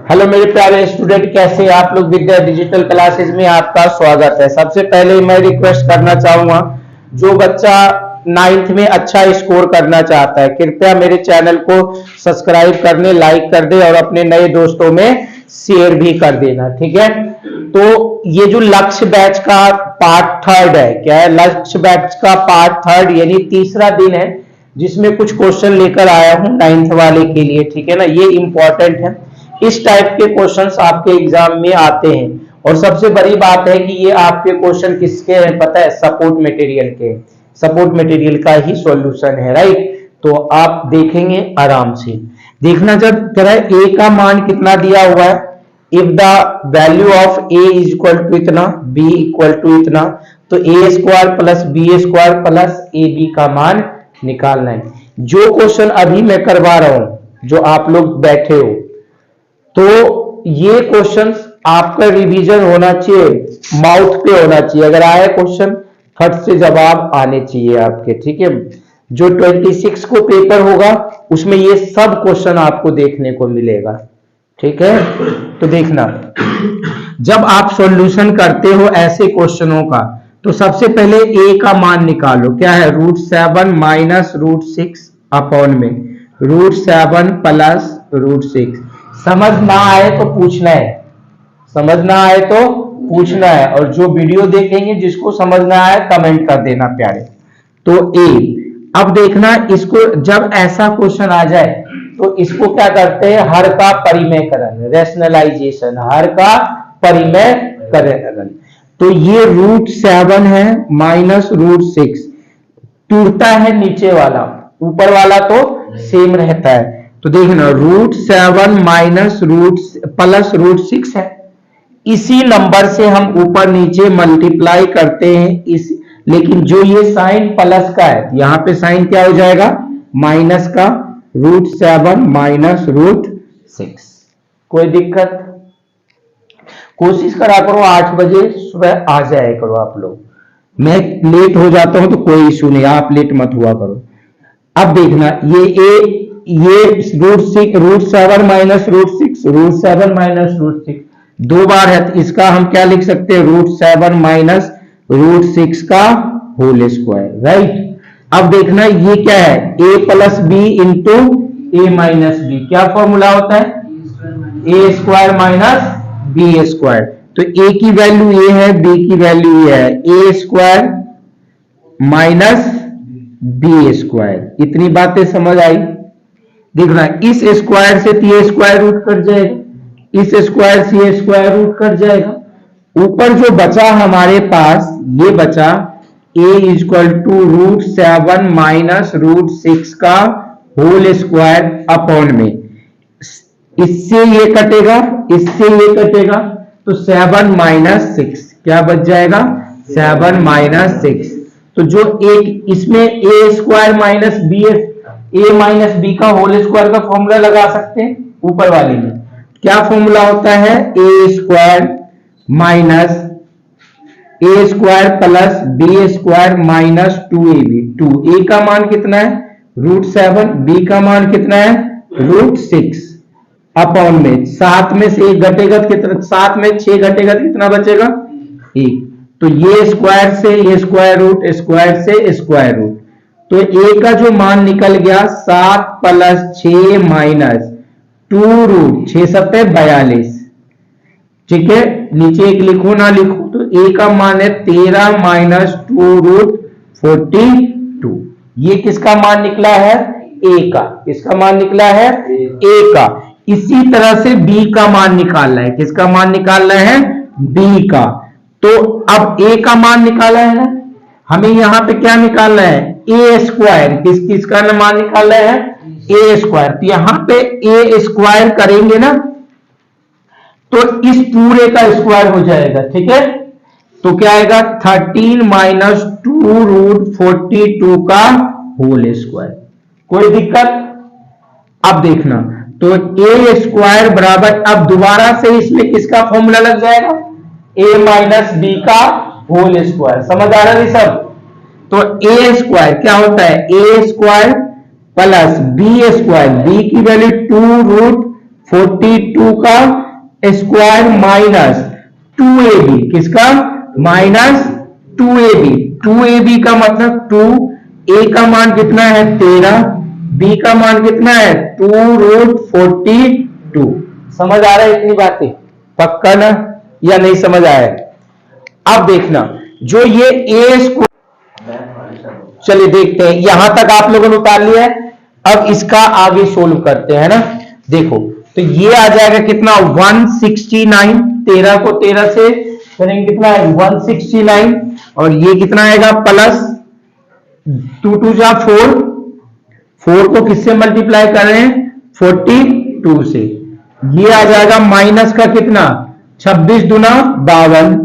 Hello मेरे प्यारे student, कैसे आप लोग। विद्या डिजिटल क्लासेस में आपका स्वागत है। सबसे पहले मैं रिक्वेस्ट करना चाहूंगा, जो बच्चा 9th में अच्छा स्कोर करना चाहता है कृपया मेरे चैनल को सब्सक्राइब करने, लाइक कर दे और अपने नए दोस्तों में शेयर भी कर देना, ठीक है। तो ये जो लक्ष्य बैच का पार्ट थर्ड है, क्या है, लक्ष्य बैच का पार्ट थर्ड यानी तीसरा दिन है, जिसमें कुछ क्वेश्चन लेकर आया हूं 9th वाले के लिए, ठीक है ना। ये इंपॉर्टेंट है, इस टाइप के क्वेश्चंस आपके एग्जाम में आते हैं। और सबसे बड़ी बात है कि ये आपके क्वेश्चन किसके हैं पता है, सपोर्ट मटेरियल के। सपोर्ट मटेरियल का ही सॉल्यूशन है, राइट। तो आप देखेंगे आराम से। देखना जब जरा ए का मान कितना दिया हुआ है, if the value of A is equal to इतना, बी इक्वल टू इतना, तो A square plus B square plus A B का मान निकालना है। जो क्वेश्चन अभी मैं करवा रहा हूं, जो आप लोग बैठे हो, तो ये क्वेश्चंस आपका रिवीजन होना चाहिए, माउथ पे होना चाहिए। अगर आए क्वेश्चन, फट से जवाब आने चाहिए आपके, ठीक है। जो 26 को पेपर होगा उसमें ये सब क्वेश्चन आपको देखने को मिलेगा, ठीक है। तो देखना, जब आप सॉल्यूशन करते हो ऐसे क्वेश्चनों का, तो सबसे पहले ए का मान निकालो। क्या है, √7 माइनस √6 अपॉन में √7 प्लस √6। समझ ना आए तो पूछना है, समझ ना आए तो पूछना है। और जो वीडियो देखेंगे जिसको समझ ना आए कमेंट कर देना प्यारे। तो ए, अब देखना इसको, जब ऐसा क्वेश्चन आ जाए तो इसको क्या करते हैं, हर का परिमेयकरण, रैशनलाइजेशन, हर का परिमेयकरण। तो ये √7 है माइनस √6, टूटता है नीचे वाला, ऊपर वाला तो सेम रहता है। तो देखना √7 माइनस प्लस √6 है। इसी नंबर से हम ऊपर नीचे मल्टीप्लाई करते हैं इस, लेकिन जो ये साइन प्लस का है, यहां पे साइन क्या हो जाएगा, माइनस का, √7 माइनस √6। कोई दिक्कत? कोशिश करा करो 8 बजे सुबह आ जाए करो आप लोग। मैं लेट हो जाता हूं तो कोई इशू नहीं, आप लेट मत हुआ करो। अब देखना ये √7 माइनस √6 दो बार है, तो इसका हम क्या लिख सकते हैं, √7 माइनस √6 का होल स्क्वायर, राइट। अब देखना ये क्या है, a plus b into a minus b, क्या फॉर्मूला होता है, ए स्क्वायर माइनस बी स्क्वायर। तो a की वैल्यू ये है, b की वैल्यू ये है, ए स्क्वायर माइनस बी स्क्वायर। इतनी बातें समझ आई। देखना, इस स्क्वायर से ये स्क्वायर रूट कट जाएगा, इस स्क्वायर से ये स्क्वायर रूट कट जाएगा। ऊपर जो बचा हमारे पास, ये बचा a इक्वल टू √7 माइनस √6 का होल स्क्वायर अपॉन में, इससे ये कटेगा, इससे ये कटेगा, तो 7 माइनस 6 क्या बच जाएगा, 7 माइनस 6। तो जो एक इसमें ए स्क्वायर माइनस बी, ए माइनस बी का होल स्क्वायर का फॉर्मूला लगा सकते हैं। ऊपर वाले में क्या फॉर्मूला होता है, ए square minus A square plus B square minus 2ab। 2a का मान कितना है, √7, b का मान कितना है, √6 अपॉन में 7 में से 1 घटेगा कितना, 7 में 6 घटेगा कितना बचेगा, 1। तो ये स्क्वायर से ये स्क्वायर रूट, स्क्वायर से स्क्वायर रूट, तो a का जो मान निकल गया 7 प्लस 6 माइनस 2√6 7 42, ठीक है। नीचे एक लिखो ना लिखो, तो a का मान है 13 माइनस 2√42। ये किसका मान निकला है, a का, किसका मान निकला है, a का। इसी तरह से b का मान निकालना है, किसका मान निकालना है, b का। तो अब a का मान निकाला है ना, हमें यहां पे क्या निकालना है, ए स्क्वायर, किसका मान निकालना है, ए स्क्वायर। तो यहां पे ए स्क्वायर करेंगे ना, तो इस पूरे का स्क्वायर हो जाएगा, ठीक है। तो क्या आएगा, 13 माइनस 2√42 का होल स्क्वायर। कोई दिक्कत? अब देखना, तो ए स्क्वायर बराबर, अब दोबारा से इसमें किसका फॉर्मूला लग जाएगा, ए माइनस बी का होल स्क्वायर। समझ आ रहा है सब? तो ए स्क्वायर क्या होता है, ए square plus B square, B की वैल्यू 42 का स्क्वायर माइनस 2ab, किसका माइनस 2ab। 2ab का मतलब 2, a का मान कितना है 13, b का मान कितना है 2√42। समझ आ रहा है इतनी बातें? पक्का ना, या नहीं समझ आया? अब देखना जो ये ए स्क्वायर, चलिए देखते हैं, यहां तक आप लोगों ने उतार लिया है। अब इसका आगे सोल्व करते हैं ना। देखो तो ये आ जाएगा कितना 169, 13 को 13 से करेंगे कितना है 169, और ये कितना आएगा प्लस 2 2 जा 4, 4 को किससे मल्टीप्लाई कर रहे हैं 42 से। ये आ जाएगा माइनस का कितना 26 दुना 52,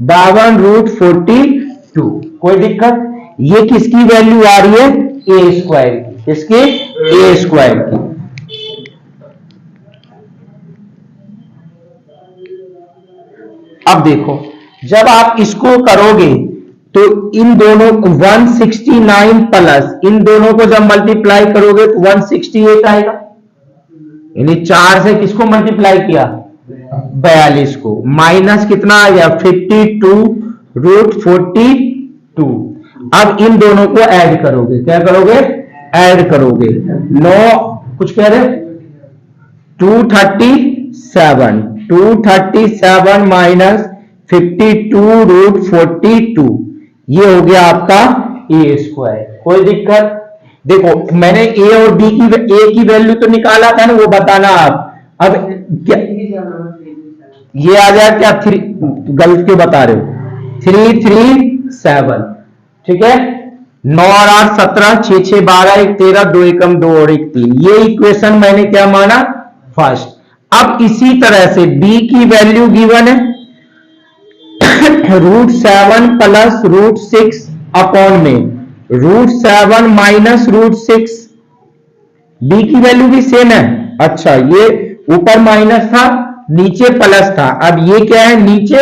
52√42। कोई दिक्कत? ये किसकी वैल्यू आ रही है ए स्क्वायर की, किसकी ए स्क्वायर की। अब देखो जब आप इसको करोगे तो इन दोनों 169 प्लस इन दोनों को जब मल्टीप्लाई करोगे तो 168 आएगा। यानी 4 से किसको मल्टीप्लाई किया 42 को, माइनस कितना आ गया 52√42। अब इन दोनों को ऐड करोगे, क्या करोगे ऐड करोगे, 9 कुछ कह रहे 237 माइनस 52√42, ये हो गया आपका ए स्क्वायर। कोई दिक्कत? देखो मैंने ए और बी की ए की वैल्यू तो निकाला था ना, वो बताना आप। अब क्या ये आ जाए क्या 3, गलत क्यों बता रहे हो 337, ठीक है। 9 और 8 17, 6 6 12, 1 13, 2 एकम 2 और 1 3। ये इक्वेशन मैंने क्या माना फर्स्ट। अब इसी तरह से b की वैल्यू गिवन है √7 प्लस √6 अपॉन में √7 माइनस √6। b की वैल्यू भी सेम है। अच्छा ये ऊपर माइनस था नीचे प्लस था, अब ये क्या है नीचे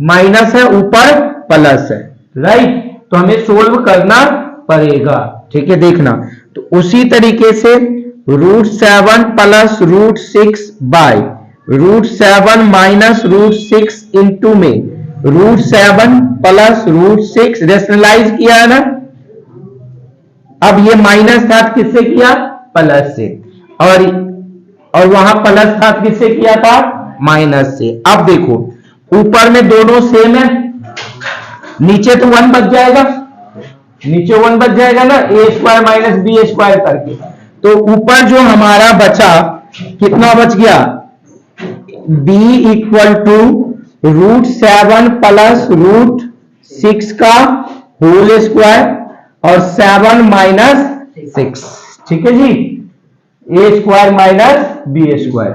माइनस है ऊपर प्लस है, राइट। तो हमें सोल्व करना पड़ेगा, ठीक है। देखना तो उसी तरीके से √7 प्लस √6 बाय √7 माइनस √6 इंटू में √7 प्लस √6 रेशनलाइज किया है ना। अब ये माइनस था किससे किया प्लस से, और वहां प्लस था किससे किया था माइनस से। अब देखो ऊपर में दोनों सेम है, नीचे तो 1 बच जाएगा, नीचे 1 बच जाएगा ना ए स्क्वायर माइनस बी स्क्वायर करके। तो ऊपर जो हमारा बचा कितना बच गया b इक्वल टू √7 प्लस √6 का होल स्क्वायर और 7 माइनस 6, ठीक है जी, a square minus b square.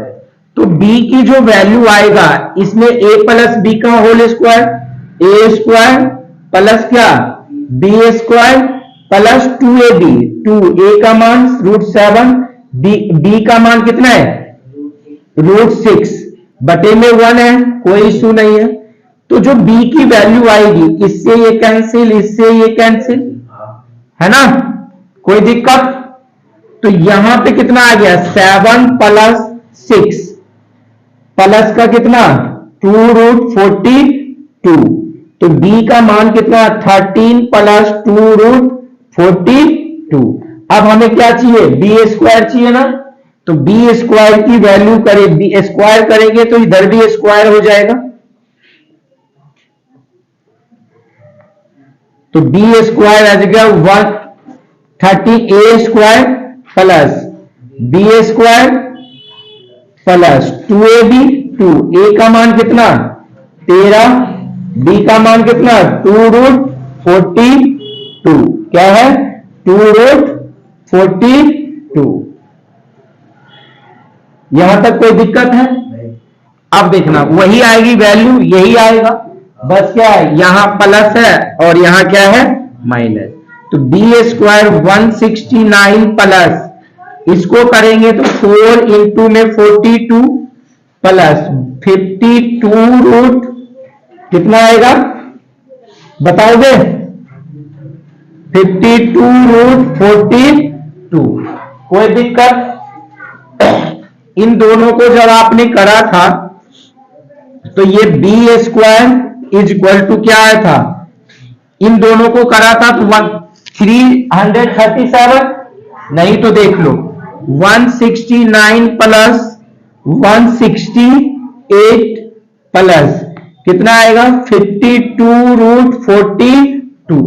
तो b की जो वैल्यू आएगा इसमें a प्लस बी का whole square, a square plus क्या b square plus 2ab, 2a का मान √7, b का मान कितना है √6 बटे में 1 है, कोई इश्यू नहीं है। तो जो b की वैल्यू आएगी इससे ये कैंसिल, इससे ये कैंसिल, है ना, कोई दिक्कत? तो यहां पे कितना आ गया 7 प्लस 6 प्लस का कितना 2√42। तो b का मान कितना 13 प्लस 2√42। अब हमें क्या चाहिए बी स्क्वायर चाहिए ना, तो बी स्क्वायर की वैल्यू करें, बी स्क्वायर करेंगे तो इधर भी स्क्वायर हो जाएगा। तो बी स्क्वायर आ जाएगा 130 A square plus B square plus 2ab, 2 a का मान कितना 13, b का मान कितना 2√42, क्या है 2√42। यहां तक कोई दिक्कत है? अब देखना वही आएगी वैल्यू, यही आएगा, बस क्या है यहां प्लस है और यहां क्या है माइनस। तो बी स्क्वायर 169 प्लस इसको करेंगे तो 4 इंटू में 42 प्लस 52 कितना आएगा बताओगे 52√42। कोई दिक्कत? इन दोनों को जब आपने करा था तो ये b square is equal to क्या आया था, इन दोनों को करा था तो 337, नहीं तो देख लो 169 प्लस 168 प्लस कितना आएगा 52√42,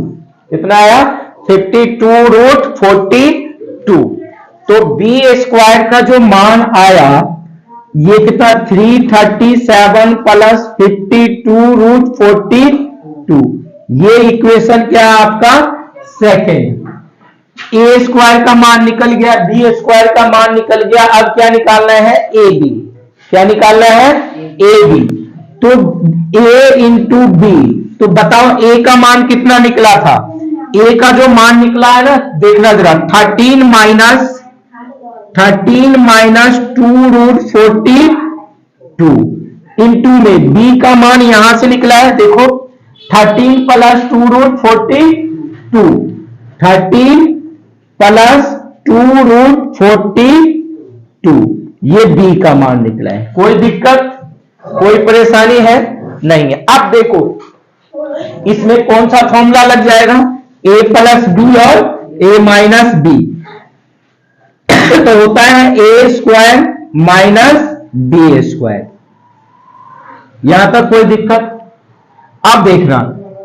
कितना आया 52√42। तो बी स्क्वायर का जो मान आया ये कितना 337 प्लस 52√42, ये इक्वेशन क्या है आपका सेकेंड। ए स्क्वायर का मान निकल गया, बी स्क्वायर का मान निकल गया, अब क्या निकालना है ए बी, क्या निकालना है ए बी। तो ए इंटू बी, तो बताओ ए का मान कितना निकला था, ए का जो मान निकला है ना देखना जरा 13 माइनस 2√42 इंटू में बी का मान यहां से निकला है, देखो 13 प्लस 2√42, 13 प्लस 2√42, ये बी का मान निकला है। कोई दिक्कत कोई परेशानी है नहीं है। अब देखो इसमें कौन सा फॉर्मूला लग जाएगा, ए प्लस बी और ए माइनस बी, तो होता है ए स्क्वायर माइनस बी स्क्वायर। यहां तक कोई दिक्कत। अब देखना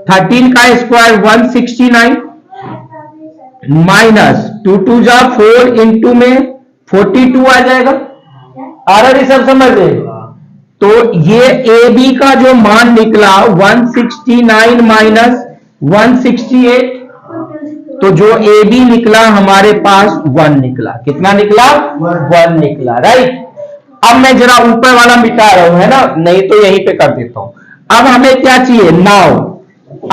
13 का स्क्वायर 169 माइनस 2 2 जा 4 इंटू में 42 आ जाएगा। आ रहा है सब समझ रहे, तो ये ए बी का जो मान निकला 169 माइनस 168, तो जो ए बी निकला हमारे पास 1 निकला, कितना निकला 1 निकला, राइट। अब मैं जरा ऊपर वाला मिटा रहा हूं है ना, नहीं तो यहीं पे कर देता हूं। अब हमें क्या चाहिए नाउ,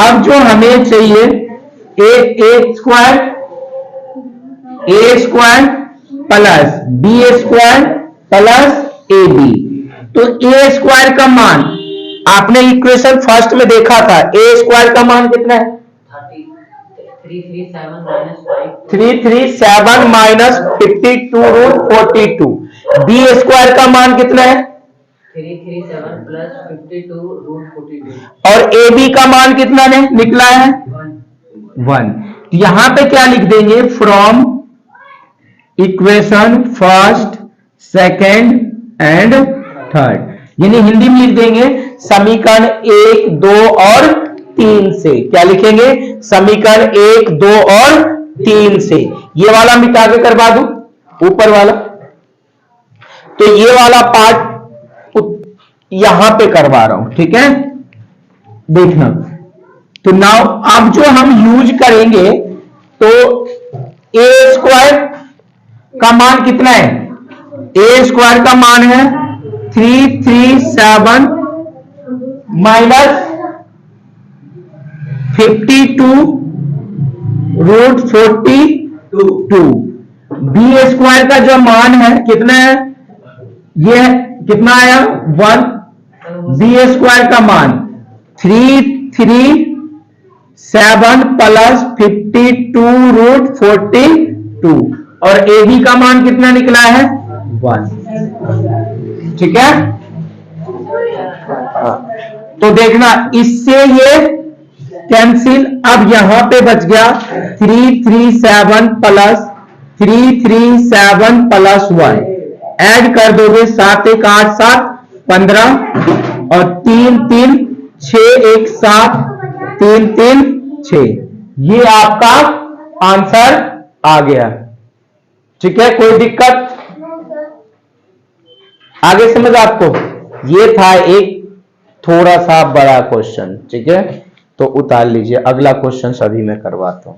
अब जो हमें चाहिए A square plus B square plus A B. तो ए स्क्वायर का मान आपने इक्वेशन फर्स्ट में देखा था, ए स्क्वायर का मान कितना है 337 माइनस 52√42। बी स्क्वायर का मान कितना है 337 प्लस 52√42 और ए बी का मान कितना निकला है 1। यहां पे क्या लिख देंगे from equation first second and third, यानी हिंदी में लिख देंगे समीकरण 1 2 और 3 से। क्या लिखेंगे समीकरण 1 2 और 3 से। ये वाला मिटा के करवा दूं ऊपर वाला, तो ये वाला पार्ट यहां पे करवा रहा हूं, ठीक है देखना। तो नाउ अब जो हम यूज करेंगे तो ए स्क्वायर का मान कितना है, ए स्क्वायर का मान है 337 माइनस 52√42। बी स्क्वायर का जो मान है कितना है, ये कितना आया 1। बी स्क्वायर का मान 337 प्लस 52√42 और ए बी का मान कितना निकला है 1, ठीक है। तो देखना इससे ये कैंसिल, अब यहां पे बच गया 337 प्लस 1 ऐड कर दोगे 7 1 8 7 15 और 3 3 6 1 7 3 3 6, ये आपका आंसर आ गया, ठीक है। कोई दिक्कत आगे समझ आपको। ये था एक थोड़ा सा बड़ा क्वेश्चन, ठीक है, तो उतार लीजिए। अगला क्वेश्चन अभी मैं करवाता हूं।